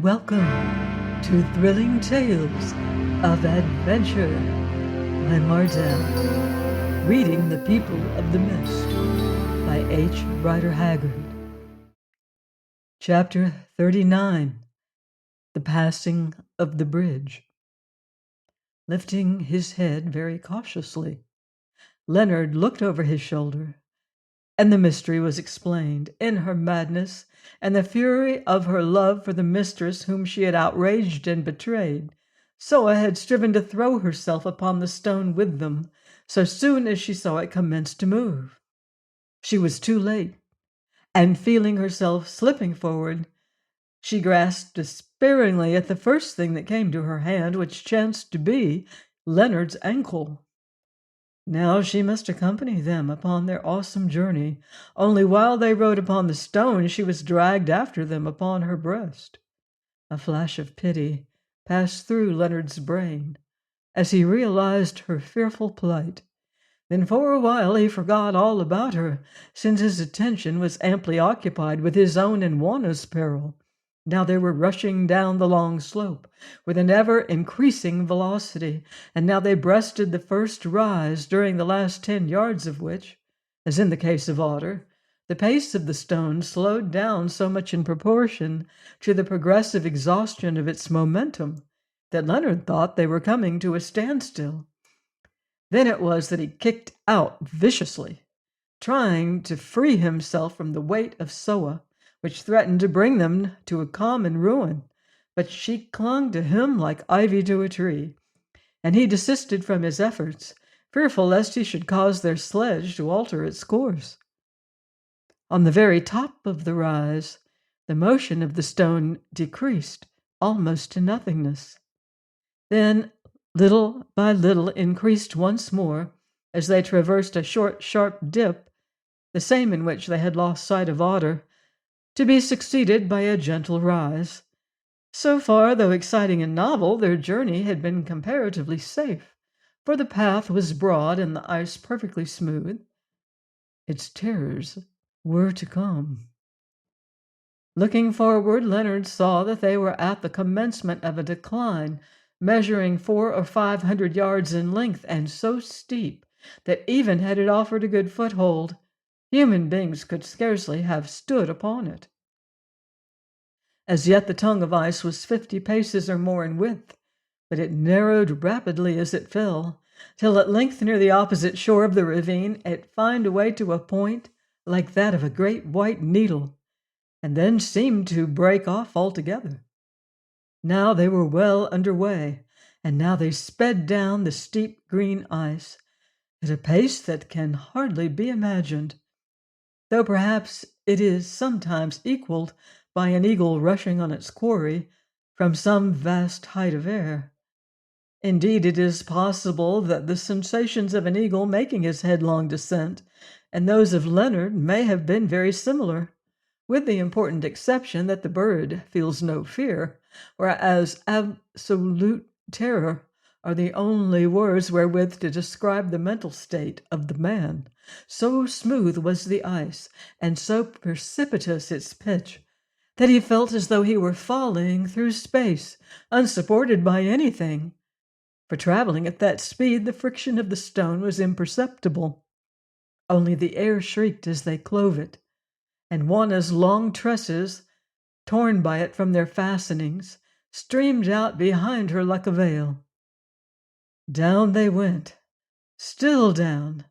Welcome to Thrilling Tales of Adventure. I'm Mardell, reading The People of the Mist by H. Rider Haggard. Chapter 39, The Passing of the Bridge. Lifting his head very cautiously, Leonard looked over his shoulder, and the mystery was explained. In her madness and the fury of her love for the mistress whom she had outraged and betrayed, Soa had striven to throw herself upon the stone with them so soon as she saw it commence to move. She was too late, and feeling herself slipping forward, she grasped despairingly at the first thing that came to her hand, which chanced to be Leonard's ankle. Now she must accompany them upon their awesome journey, only while they rode upon the stone she was dragged after them upon her breast. A flash of pity passed through Leonard's brain as he realized her fearful plight. Then for a while he forgot all about her, since his attention was amply occupied with his own and Juana's peril. Now they were rushing down the long slope with an ever-increasing velocity, and now they breasted the first rise, during the last 10 yards of which, as in the case of Otter, the pace of the stone slowed down so much in proportion to the progressive exhaustion of its momentum that Leonard thought they were coming to a standstill. Then it was that he kicked out viciously, trying to free himself from the weight of Soa, which threatened to bring them to a common ruin. But she clung to him like ivy to a tree, and he desisted from his efforts, fearful lest he should cause their sledge to alter its course. On the very top of the rise, the motion of the stone decreased almost to nothingness. Then, little by little, increased once more as they traversed a short, sharp dip, the same in which they had lost sight of Otter, to be succeeded by a gentle rise. So far, though exciting and novel, their journey had been comparatively safe, for the path was broad and the ice perfectly smooth. Its terrors were to come. Looking forward, Leonard saw that they were at the commencement of a decline, measuring 400 or 500 yards in length, and so steep that even had it offered a good foothold, human beings could scarcely have stood upon it. As yet the tongue of ice was 50 paces or more in width, but it narrowed rapidly as it fell, till at length near the opposite shore of the ravine it fined away to a point like that of a great white needle, and then seemed to break off altogether. Now they were well under way, and now they sped down the steep green ice at a pace that can hardly be imagined, though perhaps it is sometimes equaled by an eagle rushing on its quarry from some vast height of air. Indeed, it is possible that the sensations of an eagle making his headlong descent and those of Leonard may have been very similar, with the important exception that the bird feels no fear, whereas absolute terror are the only words wherewith to describe the mental state of the man. So smooth was the ice, and so precipitous its pitch, that he felt as though he were falling through space, unsupported by anything. For traveling at that speed, the friction of the stone was imperceptible. Only the air shrieked as they clove it, and Juana's long tresses, torn by it from their fastenings, streamed out behind her like a veil. Down they went, still down.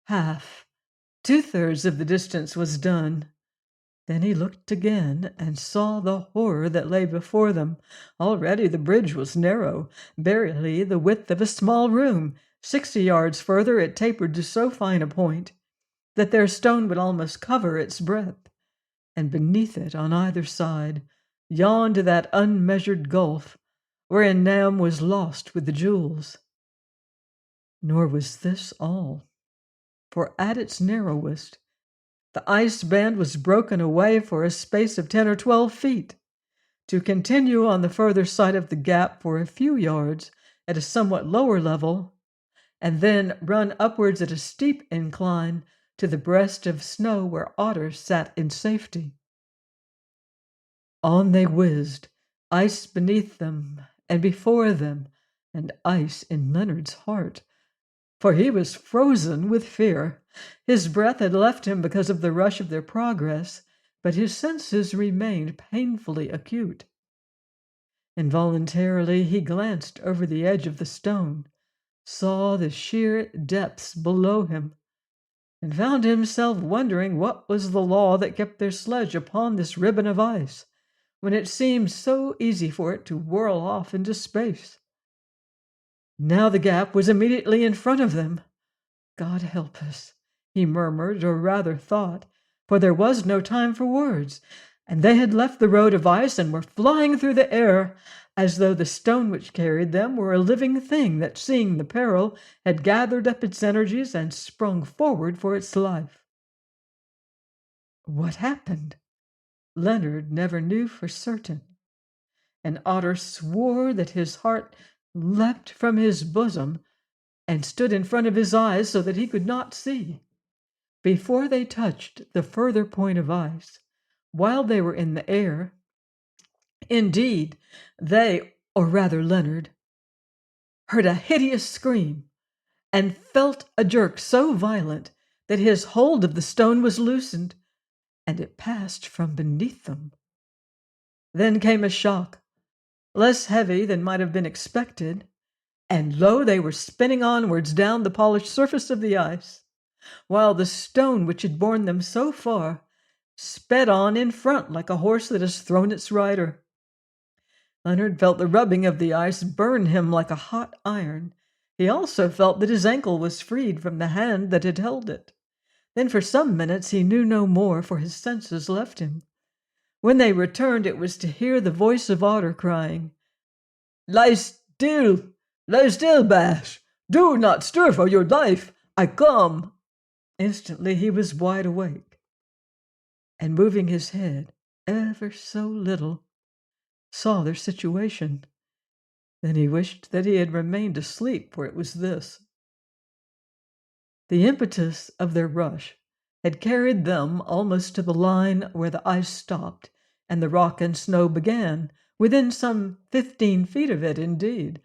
Half, 2/3 of the distance was done. Then he looked again and saw the horror that lay before them. Already the bridge was narrow, barely the width of a small room. 60 yards further it tapered to so fine a point that their stone would almost cover its breadth, and beneath it, on either side, yawned that unmeasured gulf wherein Nam was lost with the jewels. Nor was this all, for at its narrowest, the ice band was broken away for a space of 10 or 12 feet, to continue on the further side of the gap for a few yards at a somewhat lower level, and then run upwards at a steep incline to the breast of snow where Otter sat in safety. On they whizzed, ice beneath them and before them, and ice in Leonard's heart, for he was frozen with fear. His breath had left him because of the rush of their progress, but his senses remained painfully acute. Involuntarily he glanced over the edge of the stone, saw the sheer depths below him, and found himself wondering what was the law that kept their sledge upon this ribbon of ice, when it seemed so easy for it to whirl off into space. Now the gap was immediately in front of them. God help us, he murmured, or rather thought, for there was no time for words, and they had left the road of ice and were flying through the air, as though the stone which carried them were a living thing that, seeing the peril, had gathered up its energies and sprung forward for its life. What happened? Leonard never knew for certain, and Otter swore that his heart leapt from his bosom and stood in front of his eyes so that he could not see. Before they touched the further point of ice, while they were in the air, indeed, they, or rather Leonard, heard a hideous scream and felt a jerk so violent that his hold of the stone was loosened, and it passed from beneath them. Then came a shock, less heavy than might have been expected, and lo, they were spinning onwards down the polished surface of the ice, while the stone which had borne them so far sped on in front like a horse that has thrown its rider. Leonard felt the rubbing of the ice burn him like a hot iron. He also felt that his ankle was freed from the hand that had held it. Then for some minutes he knew no more, for his senses left him. When they returned, it was to hear the voice of Otter crying, lie still, Bash! Do not stir for your life! I come!" Instantly he was wide awake, and moving his head ever so little, saw their situation. Then he wished that he had remained asleep, for it was this. The impetus of their rush had carried them almost to the line where the ice stopped and the rock and snow began, within some 15 feet of it indeed.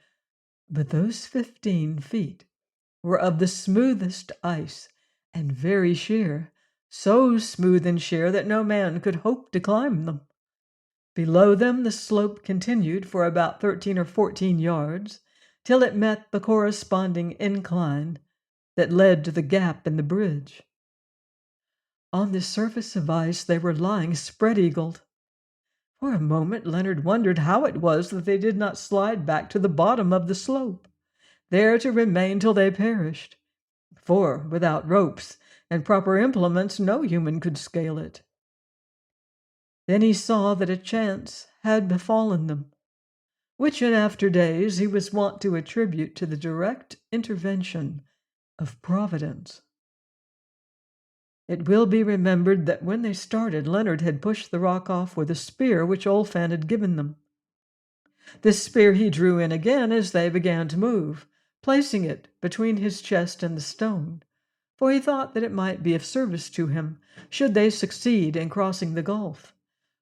But those 15 feet were of the smoothest ice and very sheer, so smooth and sheer that no man could hope to climb them. Below them the slope continued for about 13 or 14 yards, till it met the corresponding incline that led to the gap in the bridge. On this surface of ice they were lying spread-eagled. For a moment Leonard wondered how it was that they did not slide back to the bottom of the slope, there to remain till they perished, for without ropes and proper implements no human could scale it. Then he saw that a chance had befallen them, which in after days he was wont to attribute to the direct intervention of Providence. It will be remembered that when they started, Leonard had pushed the rock off with a spear which Olfan had given them. This spear he drew in again as they began to move, placing it between his chest and the stone, for he thought that it might be of service to him, should they succeed in crossing the gulf.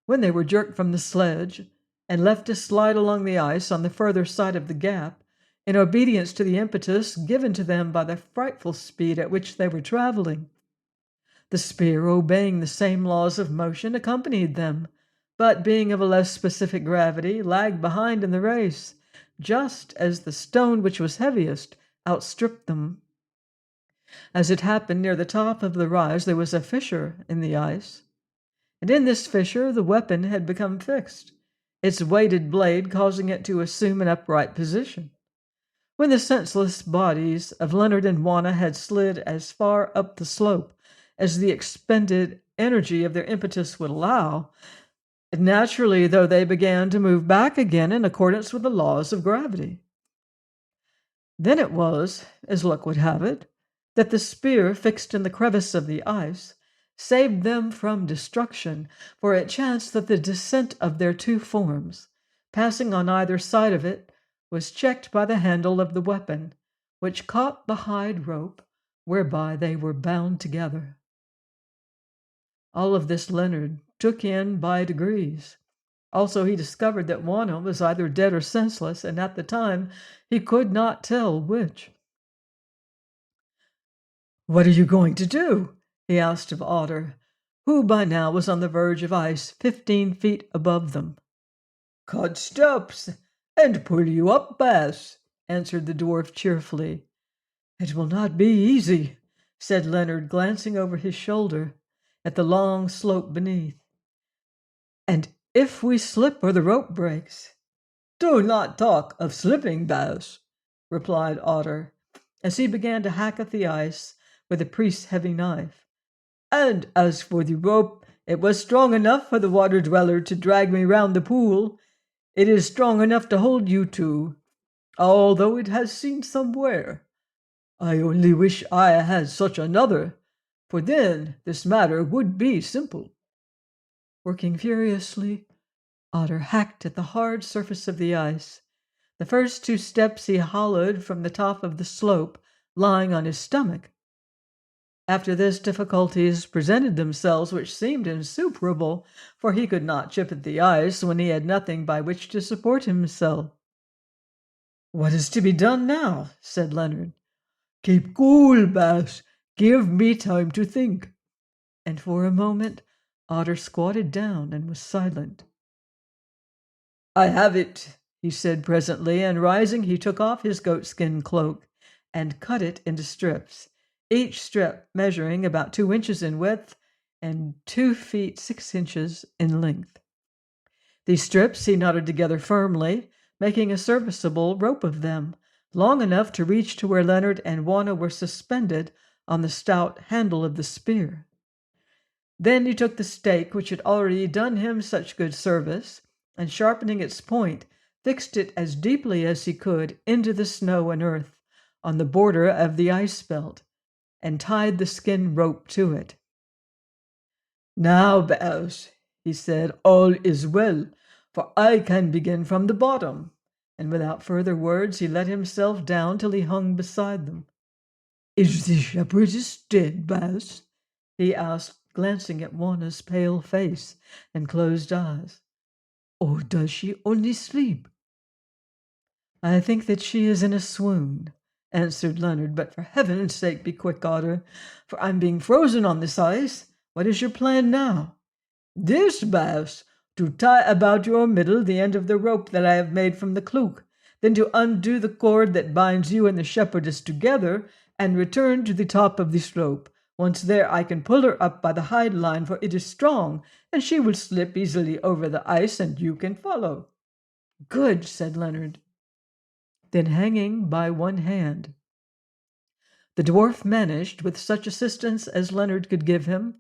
When they were jerked from the sledge and left to slide along the ice on the further side of the gap, in obedience to the impetus given to them by the frightful speed at which they were traveling, the spear, obeying the same laws of motion, accompanied them, but being of a less specific gravity, lagged behind in the race, just as the stone which was heaviest outstripped them. As it happened, near the top of the rise there was a fissure in the ice, and in this fissure the weapon had become fixed, its weighted blade causing it to assume an upright position. When the senseless bodies of Leonard and Juana had slid as far up the slope as the expended energy of their impetus would allow, naturally, though, they began to move back again in accordance with the laws of gravity. Then it was, as luck would have it, that the spear fixed in the crevice of the ice saved them from destruction, for it chanced that the descent of their two forms, passing on either side of it, was checked by the handle of the weapon, which caught the hide rope whereby they were bound together. All of this Leonard took in by degrees, Also, he discovered that Juana was either dead or senseless, and at the time he could not tell which. "What are you going to do?" he asked of Otter, who by now was on the verge of ice 15 feet above them. "Cut steps and pull you up, Bass," answered the dwarf cheerfully. "It will not be easy," said Leonard, glancing over his shoulder at the long slope beneath. "And if we slip or the rope breaks—" "Do not talk of slipping, Bass," replied Otter, as he began to hack at the ice with the priest's heavy knife. "And as for the rope, it was strong enough for the water dweller to drag me round the pool. It is strong enough to hold you two, although it has seen some wear. I only wish I had such another, for then this matter would be simple." Working furiously, Otter hacked at the hard surface of the ice. The first 2 steps he hollowed from the top of the slope, lying on his stomach. After this, difficulties presented themselves which seemed insuperable, for he could not chip at the ice when he had nothing by which to support himself. "What is to be done now?" said Leonard. "Keep cool, Bass. Give me time to think." And for a moment Otter squatted down and was silent. "I have it," he said presently, and rising he took off his goatskin cloak and cut it into strips, each strip measuring about 2 inches in width and 2 feet 6 inches in length. These strips he knotted together firmly, making a serviceable rope of them, long enough to reach to where Leonard and Juana were suspended on the stout handle of the spear. Then he took the stake which had already done him such good service, and sharpening its point, fixed it as deeply as he could into the snow and earth on the border of the ice belt, and tied the skin rope to it. "Now, Bass," he said, "all is well, for I can begin from the bottom." And without further words he let himself down till he hung beside them. "Is the shepherdess dead, Bass?" he asked, glancing at Juana's pale face and closed eyes. "Or does she only sleep?" "I think that she is in a swoon," answered Leonard. "But for heaven's sake be quick, Otter, for I'm being frozen on this ice. What is your plan now?" "This, Bass, to tie about your middle the end of the rope that I have made from the cloak, then to undo the cord that binds you and the shepherdess together, and return to the top of the slope. Once there, I can pull her up by the hide line, for it is strong, and she will slip easily over the ice, and you can follow." "Good," said Leonard. Then hanging by one hand, the dwarf managed, with such assistance as Leonard could give him,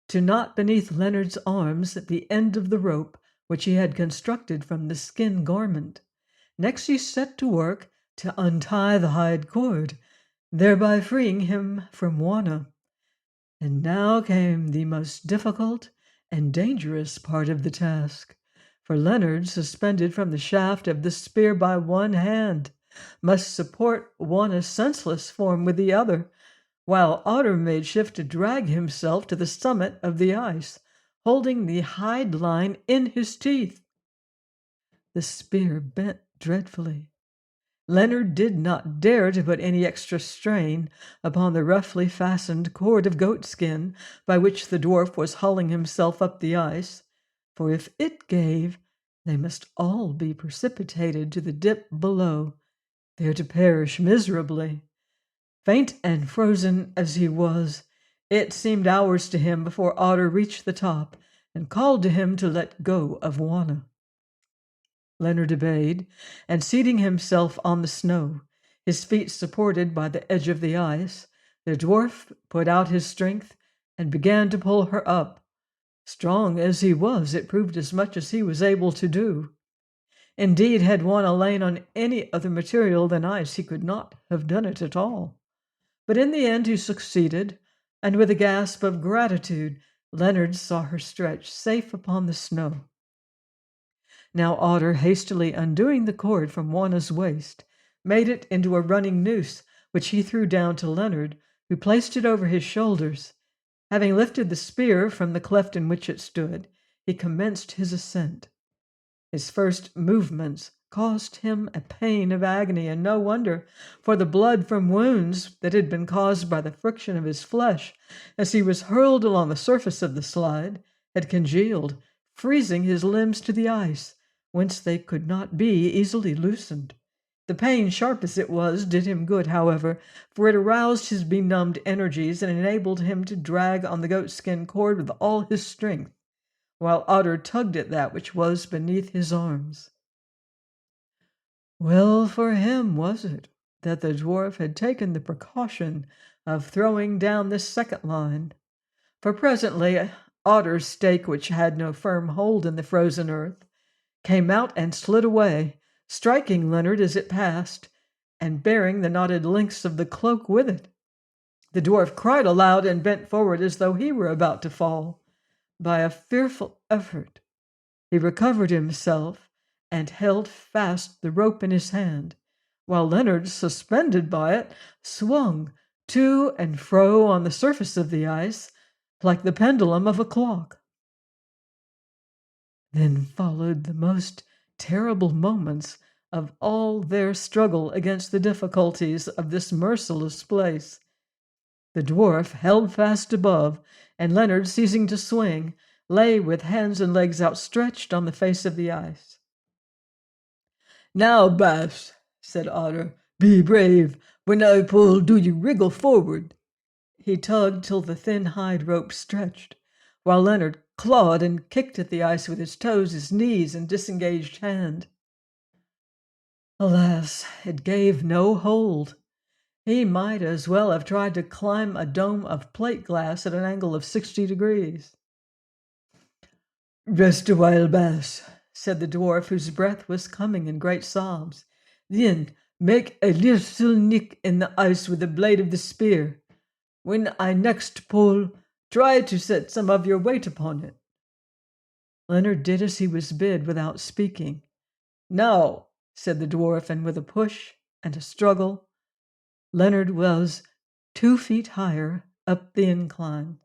to knot beneath Leonard's arms the end of the rope which he had constructed from the skin garment. Next he set to work to untie the hide cord, thereby freeing him from Juana. And now came the most difficult and dangerous part of the task, for Leonard, suspended from the shaft of the spear by one hand, must support Juana's senseless form with the other, while Otter made shift to drag himself to the summit of the ice, holding the hide line in his teeth. The spear bent dreadfully. Leonard did not dare to put any extra strain upon the roughly fastened cord of goatskin by which the dwarf was hauling himself up the ice, for if it gave, they must all be precipitated to the dip below, there to perish miserably. Faint and frozen as he was, it seemed hours to him before Otter reached the top and called to him to let go of Juana. Leonard obeyed, and seating himself on the snow, his feet supported by the edge of the ice, the dwarf put out his strength and began to pull her up. Strong as he was, it proved as much as he was able to do. Indeed, had Juana lain on any other material than ice, he could not have done it at all. But in the end he succeeded, and with a gasp of gratitude, Leonard saw her stretched safe upon the snow. Now Otter, hastily undoing the cord from Juana's waist, made it into a running noose, which he threw down to Leonard, who placed it over his shoulders. Having lifted the spear from the cleft in which it stood, he commenced his ascent. His first movements caused him a pain of agony, and no wonder, for the blood from wounds that had been caused by the friction of his flesh as he was hurled along the surface of the slide had congealed, freezing his limbs to the ice, whence they could not be easily loosened. The pain, sharp as it was, did him good, however, for it aroused his benumbed energies and enabled him to drag on the goatskin cord with all his strength, while Otter tugged at that which was beneath his arms. Well for him was it that the dwarf had taken the precaution of throwing down this second line, for presently Otter's stake, which had no firm hold in the frozen earth, came out and slid away, striking Leonard as it passed, and bearing the knotted links of the cloak with it. The dwarf cried aloud and bent forward as though he were about to fall. By a fearful effort, he recovered himself and held fast the rope in his hand, while Leonard, suspended by it, swung to and fro on the surface of the ice like the pendulum of a clock. Then followed the most terrible moments of all their struggle against the difficulties of this merciless place. The dwarf held fast above, and Leonard, ceasing to swing, lay with hands and legs outstretched on the face of the ice. "Now, Bass," said Otter, "be brave. When I pull, do you wriggle forward." He tugged till the thin hide rope stretched, while Leonard clawed and kicked at the ice with his toes, his knees, and disengaged hand. Alas, it gave no hold. He might as well have tried to climb a dome of plate glass at an angle of 60 degrees. "Rest a while, Bass," said the dwarf, whose breath was coming in great sobs. "Then make a little nick in the ice with the blade of the spear. When I next pull, try to set some of your weight upon it." Leonard did as he was bid without speaking. "Now," said the dwarf, and with a push and a struggle, Leonard was 2 feet higher up the incline.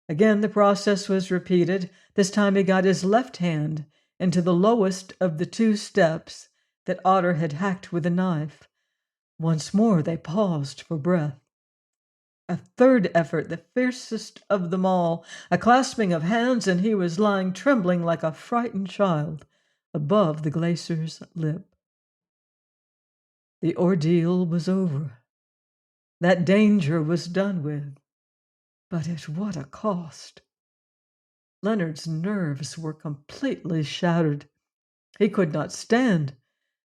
Again the process was repeated. This time he got his left hand into the lowest of the 2 steps that Otter had hacked with a knife. Once more they paused for breath. A third effort, the fiercest of them all, a clasping of hands, and he was lying trembling like a frightened child above the glacier's lip. The ordeal was over. That danger was done with. But at what a cost! Leonard's nerves were completely shattered. He could not stand.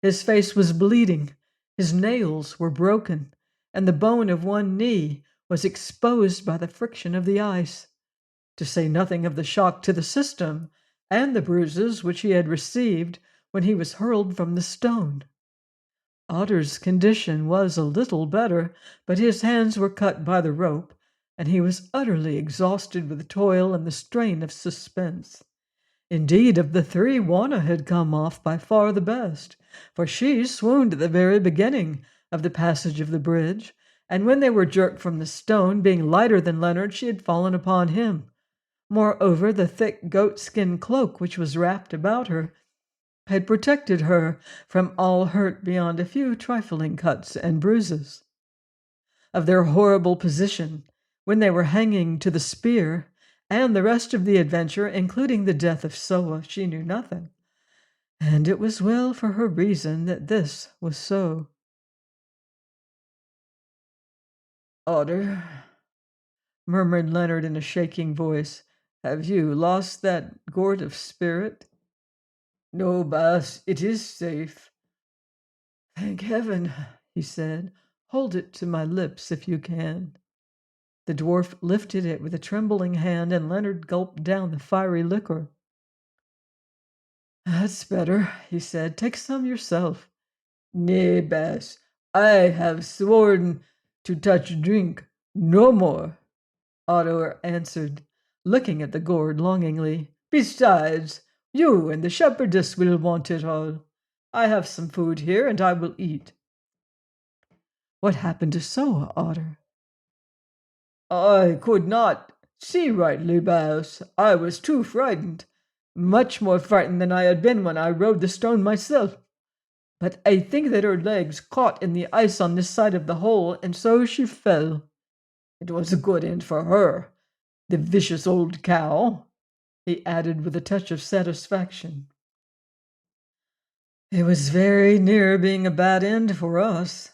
His face was bleeding. His nails were broken, and the bone of one knee was exposed by the friction of the ice, to say nothing of the shock to the system and the bruises which he had received when he was hurled from the stone. Otter's condition was a little better, but his hands were cut by the rope, and he was utterly exhausted with toil and the strain of suspense. Indeed, of the 3, Juana had come off by far the best, for she swooned at the very beginning of the passage of the bridge, and when they were jerked from the stone, being lighter than Leonard, she had fallen upon him. Moreover, the thick goatskin cloak which was wrapped about her had protected her from all hurt beyond a few trifling cuts and bruises. Of their horrible position, when they were hanging to the spear, and the rest of the adventure, including the death of Soa, she knew nothing, and it was well for her reason that this was so. "Otter," murmured Leonard in a shaking voice, "have you lost that gourd of spirit?" "No, Bass, it is safe." "Thank heaven," he said. "Hold it to my lips if you can." The dwarf lifted it with a trembling hand, and Leonard gulped down the fiery liquor. "That's better," he said. "Take some yourself." "Nay, Bass, I have sworn to touch drink no more," Otto answered, looking at the gourd longingly. "Besides, you and the shepherdess will want it all. I have some food here, and I will eat." "What happened to Soa, Otter?" "I could not see rightly, Bass. I was too frightened. much more frightened than I had been when I rode the stone myself. But I think that her legs caught in the ice on this side of the hole, and so she fell. It was a good end for her, the vicious old cow," he added with a touch of satisfaction. "It was very near being a bad end for us,"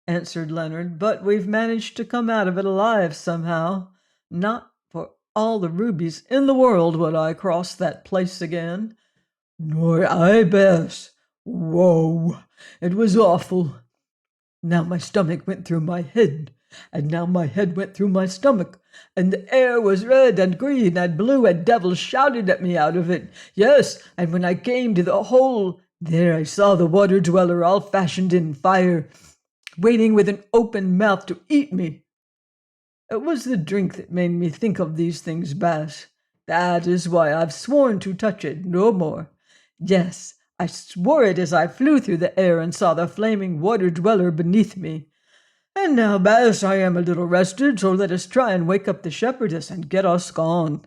answered Leonard, "but we've managed to come out of it alive somehow. Not for all the rubies in the world would I cross that place again." "Nor I, Bess. Whoa! It was awful. Now my stomach went through my head, and now my head went through my stomach, and the air was red and green and blue, and devils shouted at me out of it. Yes, and when I came to the hole, there I saw the water dweller all fashioned in fire, waiting with an open mouth to eat me. It was the drink that made me think of these things, Bass. That is why I've sworn to touch it no more. Yes, I swore it as I flew through the air and saw the flaming water dweller beneath me. And now, Bass, I am a little rested, so let us try and wake up the shepherdess and get us gone."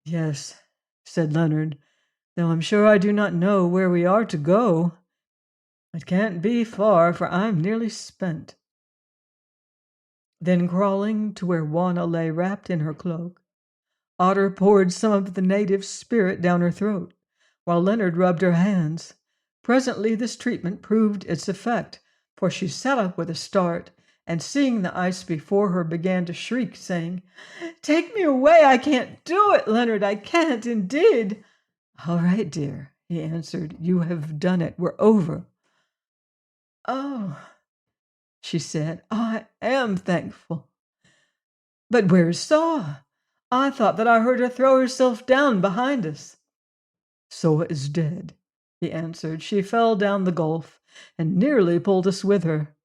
"Yes," said Leonard, "though I'm sure I do not know where we are to go. It can't be far, for I'm nearly spent." Then, crawling to where Juana lay wrapped in her cloak, Otter poured some of the native spirit down her throat, while Leonard rubbed her hands. Presently this treatment proved its effect, for she sat up with a start, and seeing the ice before her began to shriek, saying, "Take me away! I can't do it, Leonard! I can't, indeed!" "All right, dear," he answered. "You have done it. We're over." "Oh," she said, "I am thankful. But where is Saw? I thought that I heard her throw herself down behind us." "Saw is dead," he answered. "She fell down the gulf and nearly pulled us with her.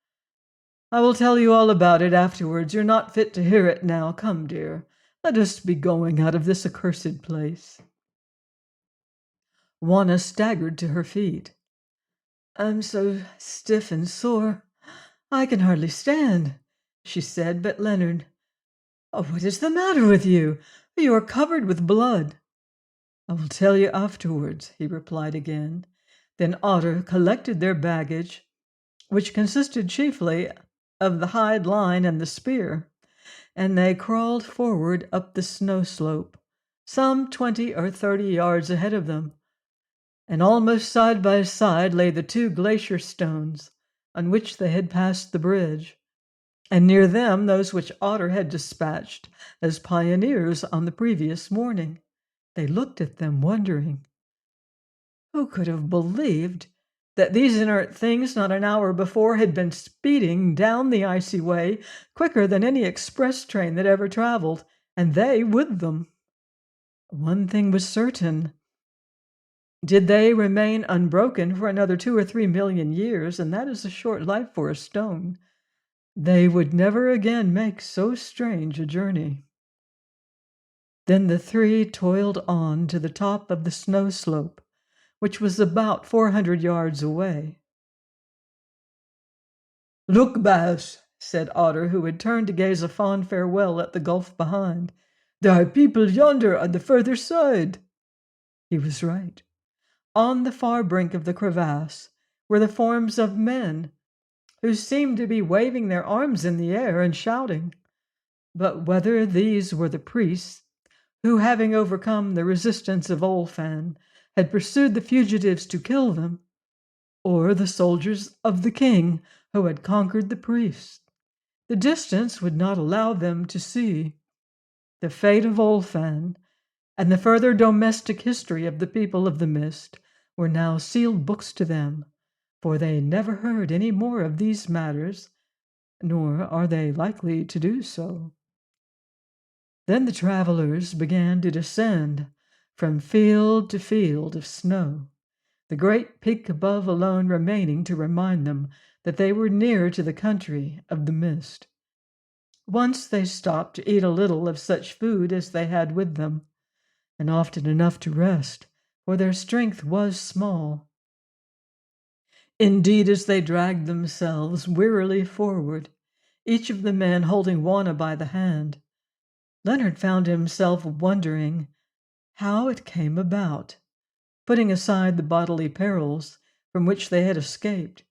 I will tell you all about it afterwards. You're not fit to hear it now. Come, dear, let us be going out of this accursed place." Juana staggered to her feet. "I'm so stiff and sore, I can hardly stand," she said. "But Leonard, oh, what is the matter with you? You are covered with blood." "I will tell you afterwards," he replied again. Then Otter collected their baggage, which consisted chiefly of the hide line and the spear, and they crawled forward up the snow slope, some 20 or 30 yards ahead of them, and almost side by side lay the two glacier stones on which they had passed the bridge, and near them those which Otter had dispatched as pioneers on the previous morning. They looked at them, wondering. Who could have believed that these inert things not an hour before had been speeding down the icy way quicker than any express train that ever traveled, and they with them? One thing was certain. Did they remain unbroken for another 2 or 3 million years, and that is a short life for a stone, they would never again make so strange a journey. Then the three toiled on to the top of the snow slope, which was about 400 yards away. "Look, Bass," said Otter, who had turned to gaze a fond farewell at the gulf behind. "There are people yonder on the further side." He was right. On the far brink of the crevasse were the forms of men, who seemed to be waving their arms in the air and shouting. But whether these were the priests, who, having overcome the resistance of Olfan, had pursued the fugitives to kill them, or the soldiers of the king who had conquered the priests, the distance would not allow them to see. The fate of Olfan and the further domestic history of the people of the mist were now sealed books to them, for they never heard any more of these matters, nor are they likely to do so. Then the travelers began to descend from field to field of snow, the great peak above alone remaining to remind them that they were near to the country of the mist. Once they stopped to eat a little of such food as they had with them, and often enough to rest, for their strength was small. Indeed, as they dragged themselves wearily forward, each of the men holding Juana by the hand, Leonard found himself wondering how it came about, putting aside the bodily perils from which they had escaped,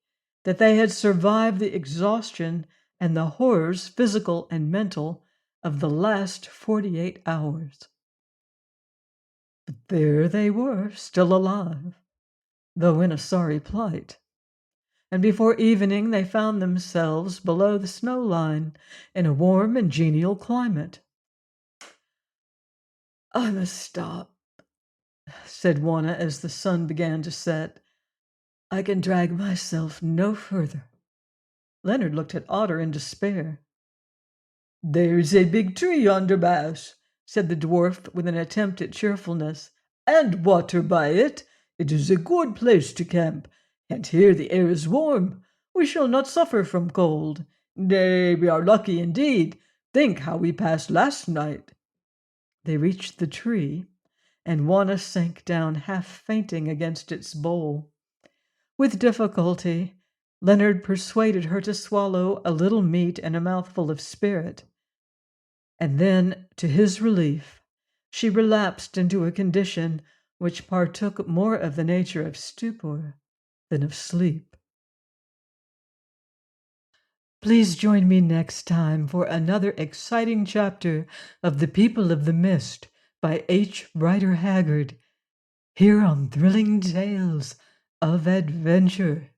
that they had survived the exhaustion and the horrors, physical and mental, of the last 48 hours. But there they were, still alive, though in a sorry plight. And before evening they found themselves below the snow line in a warm and genial climate. "I must stop," said Juana as the sun began to set. "I can drag myself no further." Leonard looked at Otter in despair. "There's a big tree yonder, Baas," said the dwarf with an attempt at cheerfulness, "and water by it. It is a good place to camp, and here the air is warm. We shall not suffer from cold. Nay, we are lucky indeed. Think how we passed last night." They reached the tree, and Juana sank down half fainting against its bole. With difficulty, Leonard persuaded her to swallow a little meat and a mouthful of spirit. And then, to his relief, she relapsed into a condition which partook more of the nature of stupor than of sleep. Please join me next time for another exciting chapter of The People of the Mist by H. Rider Haggard, here on Thrilling Tales of Adventure.